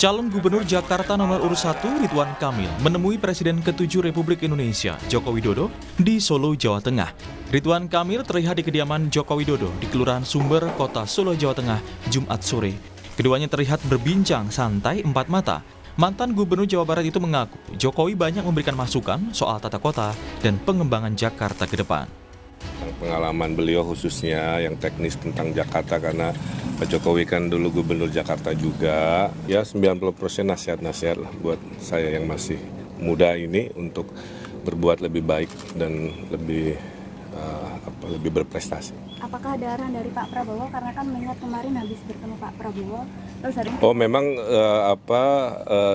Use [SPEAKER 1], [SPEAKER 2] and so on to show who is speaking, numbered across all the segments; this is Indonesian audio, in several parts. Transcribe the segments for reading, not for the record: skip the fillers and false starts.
[SPEAKER 1] Calon Gubernur Jakarta nomor urut 1 Ridwan Kamil menemui Presiden ke-7 Republik Indonesia Joko Widodo di Solo, Jawa Tengah. Ridwan Kamil terlihat di kediaman Joko Widodo di Kelurahan Sumber, Kota Solo, Jawa Tengah, Jumat sore. Keduanya terlihat berbincang santai empat mata. Mantan Gubernur Jawa Barat itu mengaku Jokowi banyak memberikan masukan soal tata kota dan pengembangan Jakarta ke depan.
[SPEAKER 2] Pengalaman beliau khususnya yang teknis tentang Jakarta, karena Pak Jokowi kan dulu Gubernur Jakarta juga, ya 90% nasihat-nasihat lah buat saya yang masih muda ini untuk berbuat lebih baik dan lebih berprestasi.
[SPEAKER 3] Apakah ada arahan dari Pak Prabowo, karena kan mengingat kemarin habis bertemu Pak Prabowo, terus hari ini...
[SPEAKER 2] Oh memang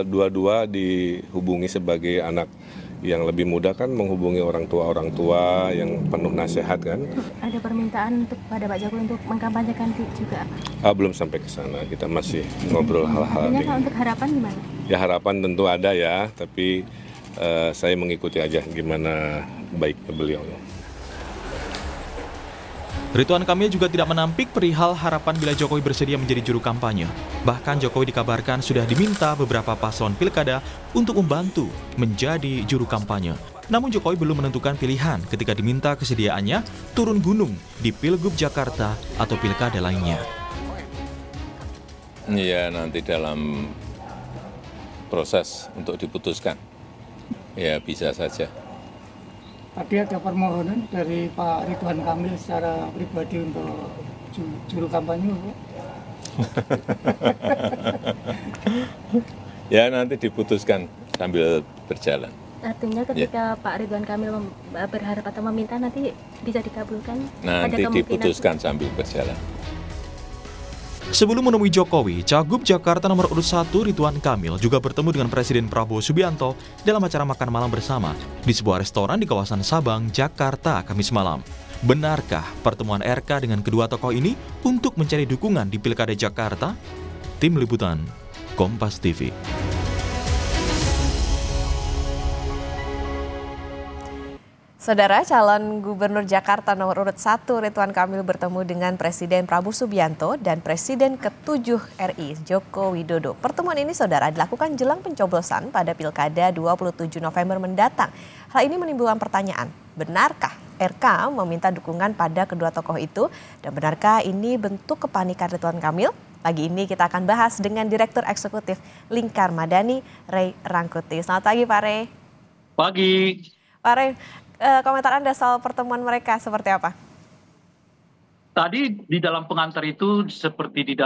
[SPEAKER 2] dua-dua dihubungi sebagai anak yang lebih muda kan, menghubungi orang tua yang penuh nasihat kan.
[SPEAKER 3] Ada permintaan untuk pada Pak Jokowi untuk mengkampanyekan juga?
[SPEAKER 2] Belum sampai ke sana, kita masih ngobrol hal-hal ini.
[SPEAKER 3] Untuk harapan gimana?
[SPEAKER 2] Ya harapan tentu ada ya, tapi saya mengikuti aja gimana baiknya beliau.
[SPEAKER 1] Ridwan Kamil juga tidak menampik perihal harapan bila Jokowi bersedia menjadi juru kampanye. Bahkan Jokowi dikabarkan sudah diminta beberapa paslon pilkada untuk membantu menjadi juru kampanye. Namun Jokowi belum menentukan pilihan ketika diminta kesediaannya turun gunung di Pilgub Jakarta atau pilkada lainnya.
[SPEAKER 4] Ya nanti dalam proses untuk diputuskan, ya bisa saja.
[SPEAKER 5] Tadi ada permohonan dari Pak Ridwan Kamil secara pribadi untuk juru kampanye, Bu.
[SPEAKER 4] Ya nanti diputuskan sambil berjalan.
[SPEAKER 3] Artinya ketika Pak Ridwan Kamil berharap atau meminta, nanti bisa dikabulkan?
[SPEAKER 4] Nanti diputuskan sambil berjalan.
[SPEAKER 1] Sebelum menemui Jokowi, Cagup Jakarta nomor urut 1 Ridwan Kamil juga bertemu dengan Presiden Prabowo Subianto dalam acara makan malam bersama di sebuah restoran di kawasan Sabang, Jakarta, Kamis malam. Benarkah pertemuan RK dengan kedua tokoh ini untuk mencari dukungan di Pilkada Jakarta? Tim Liputan, Kompas TV.
[SPEAKER 6] Saudara, calon Gubernur Jakarta nomor urut 1 Ridwan Kamil bertemu dengan Presiden Prabowo Subianto dan Presiden ke-7 RI Joko Widodo. Pertemuan ini, saudara, dilakukan jelang pencoblosan pada Pilkada 27 November mendatang. Hal ini menimbulkan pertanyaan, benarkah RK meminta dukungan pada kedua tokoh itu? Dan benarkah ini bentuk kepanikan Ridwan Kamil? Pagi ini kita akan bahas dengan Direktur Eksekutif Lingkar Madani, Ray Rangkuti. Selamat pagi, Pak Ray.
[SPEAKER 7] Pagi.
[SPEAKER 6] Pak Ray, komentar Anda soal pertemuan mereka seperti apa?
[SPEAKER 7] Tadi di dalam pengantar itu seperti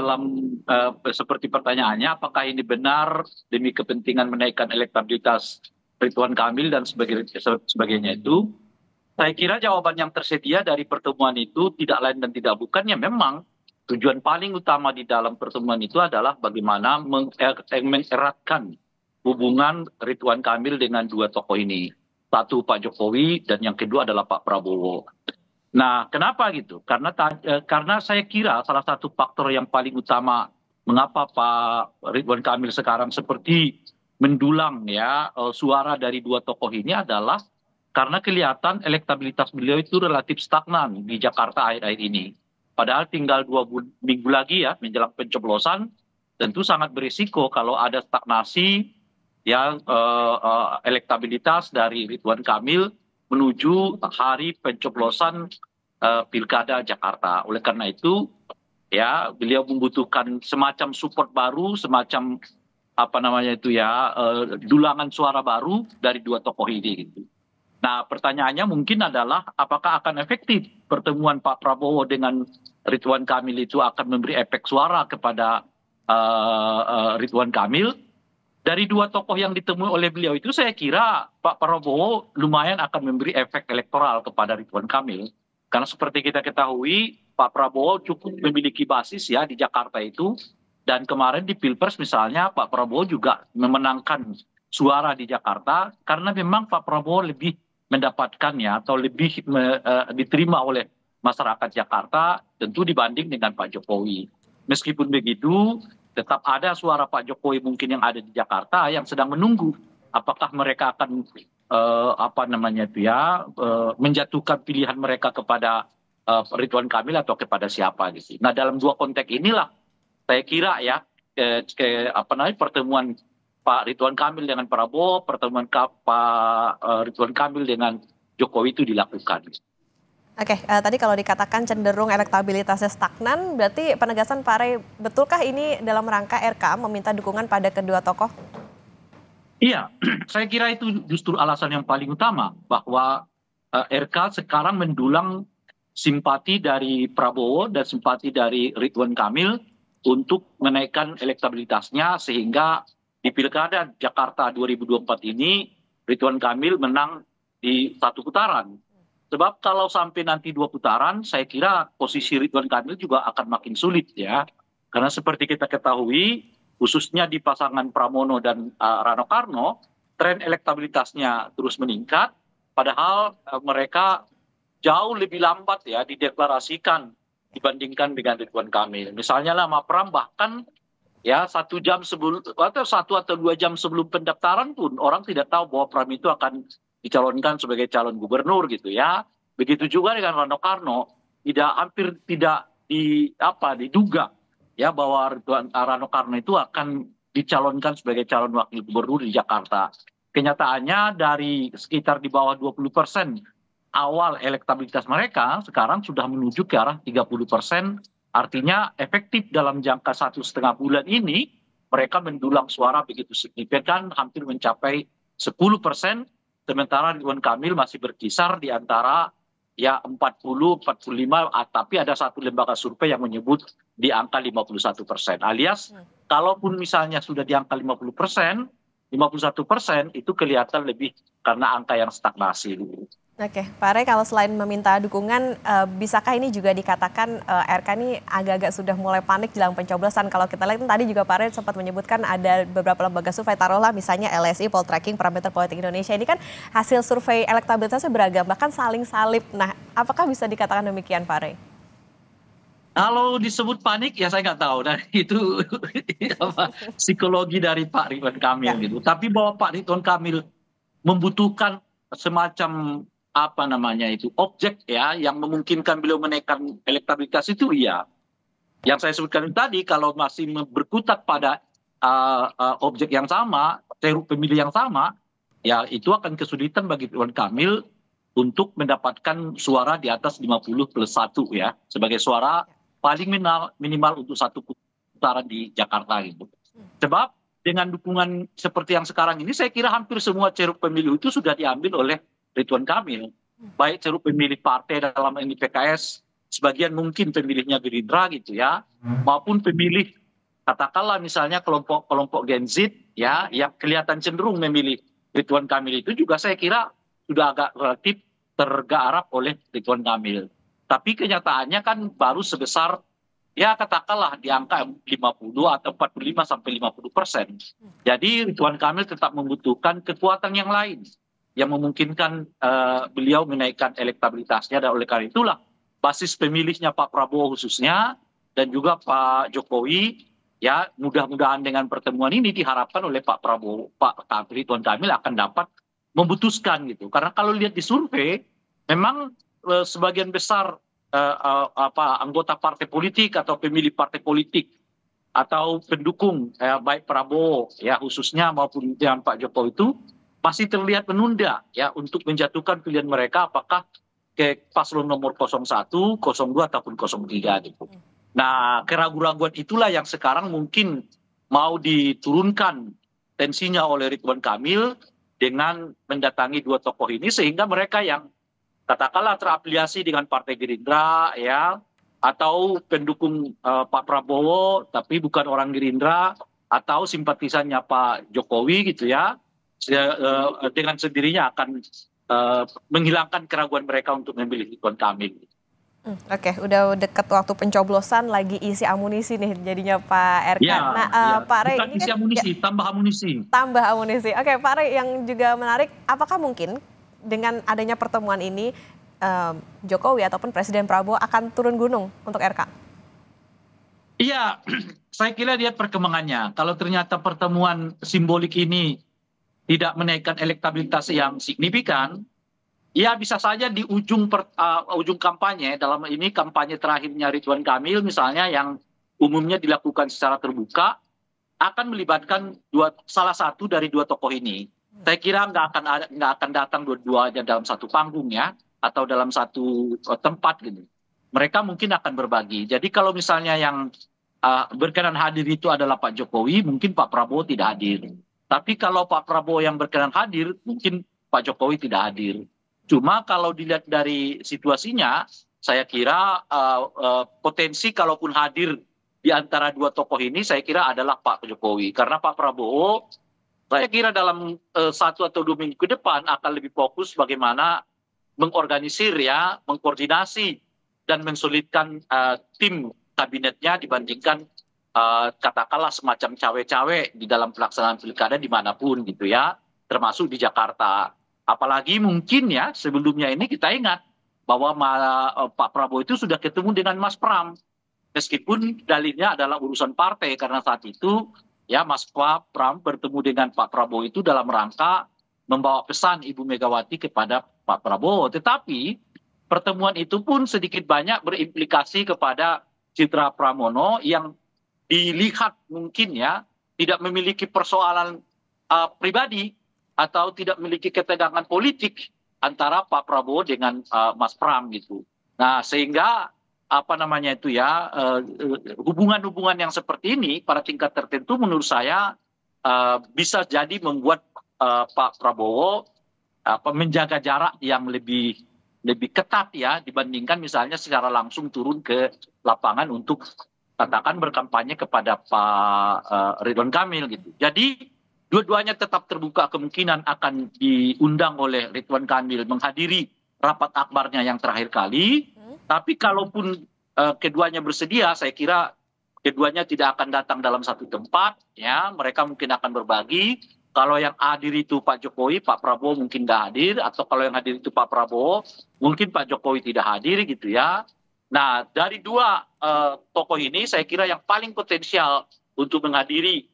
[SPEAKER 7] seperti pertanyaannya, apakah ini benar demi kepentingan menaikkan elektabilitas Ridwan Kamil dan sebagainya itu? Saya kira jawaban yang tersedia dari pertemuan itu tidak lain dan tidak bukan, ya memang tujuan paling utama di dalam pertemuan itu adalah bagaimana mengeratkan hubungan Ridwan Kamil dengan dua tokoh ini. Satu Pak Jokowi dan yang kedua adalah Pak Prabowo. Nah, kenapa gitu? Karena saya kira salah satu faktor yang paling utama mengapa Pak Ridwan Kamil sekarang seperti mendulang ya suara dari dua tokoh ini adalah karena kelihatan elektabilitas beliau itu relatif stagnan di Jakarta akhir-akhir ini. Padahal tinggal 2 minggu lagi ya menjelang pencoblosan, tentu sangat berisiko kalau ada stagnasi yang elektabilitas dari Ridwan Kamil menuju hari pencoblosan Pilkada Jakarta. Oleh karena itu, ya beliau membutuhkan semacam support baru, semacam dulangan suara baru dari dua tokoh ini. Gitu. Nah, pertanyaannya mungkin adalah apakah akan efektif pertemuan Pak Prabowo dengan Ridwan Kamil itu akan memberi efek suara kepada Ridwan Kamil? Dari dua tokoh yang ditemui oleh beliau itu saya kira Pak Prabowo lumayan akan memberi efek elektoral kepada Ridwan Kamil. Karena seperti kita ketahui Pak Prabowo cukup memiliki basis ya di Jakarta itu. Dan kemarin di Pilpres misalnya Pak Prabowo juga memenangkan suara di Jakarta. Karena memang Pak Prabowo lebih mendapatkan ya atau lebih diterima oleh masyarakat Jakarta tentu dibanding dengan Pak Jokowi. Meskipun begitu, tetap ada suara Pak Jokowi mungkin yang ada di Jakarta yang sedang menunggu apakah mereka akan menjatuhkan pilihan mereka kepada Ridwan Kamil atau kepada siapa gitu. Nah dalam dua konteks inilah saya kira ya pertemuan Pak Ridwan Kamil dengan Prabowo, pertemuan Pak Ridwan Kamil dengan Jokowi itu dilakukan.
[SPEAKER 6] Oke, tadi kalau dikatakan cenderung elektabilitasnya stagnan, berarti penegasan Pak Rey, betulkah ini dalam rangka RK meminta dukungan pada kedua tokoh?
[SPEAKER 7] Iya, saya kira itu justru alasan yang paling utama bahwa RK sekarang mendulang simpati dari Prabowo dan simpati dari Ridwan Kamil untuk menaikkan elektabilitasnya sehingga di Pilkada Jakarta 2024 ini Ridwan Kamil menang di 1 putaran. Sebab kalau sampai nanti 2 putaran, saya kira posisi Ridwan Kamil juga akan makin sulit ya. Karena seperti kita ketahui, khususnya di pasangan Pramono dan Rano Karno, tren elektabilitasnya terus meningkat, padahal mereka jauh lebih lambat ya dideklarasikan dibandingkan dengan Ridwan Kamil. Misalnya Lama Pram bahkan ya 1 jam sebelum atau 1 atau 2 jam sebelum pendaftaran pun orang tidak tahu bahwa Pram itu akan dicalonkan sebagai calon gubernur gitu ya. Begitu juga dengan Rano Karno, hampir tidak diduga ya bahwa Rano Karno itu akan dicalonkan sebagai calon wakil gubernur di Jakarta. Kenyataannya dari sekitar di bawah 20% awal elektabilitas mereka sekarang sudah menuju ke arah 30%. Artinya efektif dalam jangka 1,5 bulan ini mereka mendulang suara begitu signifikan hampir mencapai 10%. Sementara Ridwan Kamil masih berkisar di antara ya 40, 45, tapi ada satu lembaga survei yang menyebut di angka 51%. Alias kalaupun misalnya sudah di angka 50%, 51% itu kelihatan lebih karena angka yang stagnasi.
[SPEAKER 6] Oke, Pak Rey, kalau selain meminta dukungan, bisakah ini juga dikatakan RK ini agak-agak sudah mulai panik jelang pencoblosan? Kalau kita lihat tadi juga Pak Rey sempat menyebutkan ada beberapa lembaga survei, taruhlah misalnya LSI, Poltreking, Parameter Politik Indonesia. Ini kan hasil survei elektabilitasnya beragam, bahkan saling salib. Nah, apakah bisa dikatakan demikian Pak Rey?
[SPEAKER 7] Kalau disebut panik ya saya nggak tahu, dan itu psikologi dari Pak Ridwan Kamil gitu. Tapi bahwa Pak Ridwan Kamil membutuhkan semacam objek ya yang memungkinkan beliau menaikkan elektabilitas itu iya. Yang saya sebutkan tadi kalau masih berkutat pada objek yang sama, ceruk pemilih yang sama, ya itu akan kesulitan bagi Ridwan Kamil untuk mendapatkan suara di atas 50+1 ya sebagai suara paling minimal untuk 1 putaran di Jakarta gitu. Sebab dengan dukungan seperti yang sekarang ini saya kira hampir semua ceruk pemilih itu sudah diambil oleh Ridwan Kamil. Baik ceruk pemilih partai dalam ini PKS, sebagian mungkin pemilihnya Gerindra gitu ya, maupun pemilih katakanlah misalnya kelompok Gen Z ya yang kelihatan cenderung memilih Ridwan Kamil itu juga saya kira sudah agak relatif tergarap oleh Ridwan Kamil. Tapi kenyataannya kan baru sebesar ya katakanlah di angka 50 atau 45 sampai 50%. Jadi Ridwan Kamil tetap membutuhkan kekuatan yang lain yang memungkinkan beliau menaikkan elektabilitasnya, dan oleh karena itulah basis pemilihnya Pak Prabowo khususnya dan juga Pak Jokowi ya mudah-mudahan dengan pertemuan ini diharapkan oleh Pak Prabowo, Pak Ridwan Kamil akan dapat memutuskan gitu. Karena kalau lihat di survei memang sebagian besar anggota partai politik atau pemilih partai politik atau pendukung baik Prabowo ya khususnya maupun yang Pak Jokowi itu masih terlihat menunda ya untuk menjatuhkan pilihan mereka apakah ke paslon nomor 01, 02 ataupun 03 gitu. Nah, keraguan-keraguan itulah yang sekarang mungkin mau diturunkan tensinya oleh Ridwan Kamil dengan mendatangi 2 tokoh ini sehingga mereka yang katakanlah terafiliasi dengan Partai Gerindra ya atau pendukung Pak Prabowo tapi bukan orang Gerindra atau simpatisannya Pak Jokowi gitu ya dengan sendirinya akan menghilangkan keraguan mereka untuk memilih Ridwan Kamil.
[SPEAKER 6] Oke, udah dekat waktu pencoblosan lagi isi amunisi nih jadinya Pak RK.
[SPEAKER 7] Ya,
[SPEAKER 6] nah, Pak Rey
[SPEAKER 7] bukan
[SPEAKER 6] ini
[SPEAKER 7] isi
[SPEAKER 6] kan
[SPEAKER 7] amunisi, tambah amunisi.
[SPEAKER 6] Tambah amunisi. Oke, Pak Rey yang juga menarik, apakah mungkin dengan adanya pertemuan ini Jokowi ataupun Presiden Prabowo akan turun gunung untuk RK?
[SPEAKER 7] Iya, saya kira lihat perkembangannya. Kalau ternyata pertemuan simbolik ini tidak menaikkan elektabilitas yang signifikan, ya bisa saja di ujung kampanye, dalam ini kampanye terakhirnya Ridwan Kamil misalnya yang umumnya dilakukan secara terbuka, akan melibatkan salah satu dari dua tokoh ini. Saya kira nggak akan datang dua-duanya dalam satu panggung ya, atau dalam satu tempat gitu. Mereka mungkin akan berbagi. Jadi kalau misalnya yang berkenan hadir itu adalah Pak Jokowi, mungkin Pak Prabowo tidak hadir. Tapi kalau Pak Prabowo yang berkenan hadir, mungkin Pak Jokowi tidak hadir. Cuma kalau dilihat dari situasinya, saya kira potensi kalaupun hadir di antara dua tokoh ini, saya kira adalah Pak Jokowi. Karena Pak Prabowo, saya kira dalam 1 atau 2 minggu ke depan akan lebih fokus bagaimana mengorganisir ya, mengkoordinasi dan mensolidkan tim kabinetnya dibandingkan katakanlah semacam cawe-cawe di dalam pelaksanaan pilkada dimanapun gitu ya, termasuk di Jakarta. Apalagi mungkin ya sebelumnya ini kita ingat bahwa Pak Prabowo itu sudah ketemu dengan Mas Pram. Meskipun dalilnya adalah urusan partai karena saat itu ya Mas Pram bertemu dengan Pak Prabowo itu dalam rangka membawa pesan Ibu Megawati kepada Pak Prabowo. Tetapi pertemuan itu pun sedikit banyak berimplikasi kepada Citra Pramono yang dilihat mungkin ya tidak memiliki persoalan pribadi atau tidak memiliki ketegangan politik antara Pak Prabowo dengan Mas Pram gitu. Nah sehingga apa namanya itu ya hubungan-hubungan yang seperti ini pada tingkat tertentu menurut saya bisa jadi membuat Pak Prabowo menjaga jarak yang lebih ketat ya dibandingkan misalnya secara langsung turun ke lapangan untuk katakan berkampanye kepada Pak Ridwan Kamil gitu. Jadi dua-duanya tetap terbuka kemungkinan akan diundang oleh Ridwan Kamil menghadiri rapat akbarnya yang terakhir kali. Tapi kalaupun keduanya bersedia, saya kira keduanya tidak akan datang dalam satu tempat. Ya, mereka mungkin akan berbagi. Kalau yang hadir itu Pak Jokowi, Pak Prabowo mungkin nggak hadir. Atau kalau yang hadir itu Pak Prabowo, mungkin Pak Jokowi tidak hadir gitu ya. Nah, dari dua tokoh ini, saya kira yang paling potensial untuk menghadiri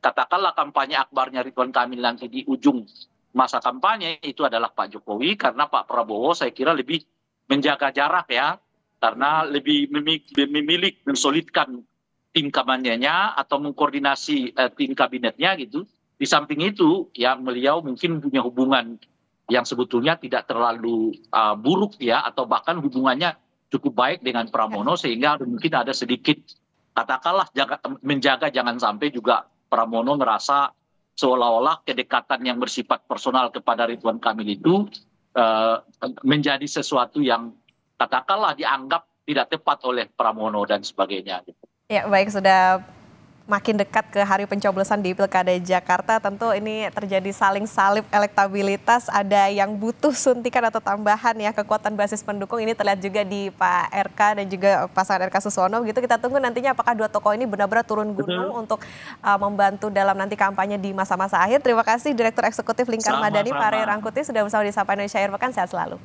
[SPEAKER 7] katakanlah kampanye akbarnya Ridwan Kamil nanti di ujung masa kampanye itu adalah Pak Jokowi. Karena Pak Prabowo saya kira lebih menjaga jarak ya, karena lebih memilih mensolidkan tim kampanyenya atau mengkoordinasi tim kabinetnya gitu. Di samping itu ya beliau mungkin punya hubungan yang sebetulnya tidak terlalu buruk ya, atau bahkan hubungannya cukup baik dengan Pramono sehingga mungkin ada sedikit katakanlah menjaga jangan sampai juga Pramono merasa seolah-olah kedekatan yang bersifat personal kepada Ridwan Kamil itu menjadi sesuatu yang katakanlah dianggap tidak tepat oleh Pramono dan sebagainya.
[SPEAKER 6] Ya baik, sudah makin dekat ke hari pencoblosan di Pilkada Jakarta, tentu ini terjadi saling salib elektabilitas, ada yang butuh suntikan atau tambahan ya kekuatan basis pendukung, ini terlihat juga di Pak RK dan juga pasangan RK Susono gitu. Kita tunggu nantinya apakah dua tokoh ini benar-benar turun gunung untuk membantu dalam nanti kampanye di masa-masa akhir. Terima kasih Direktur Eksekutif Lingkar Madani Pak Ray Rangkuti sudah bersama di Sapa Indonesia Akhir Pekan, sehat selalu.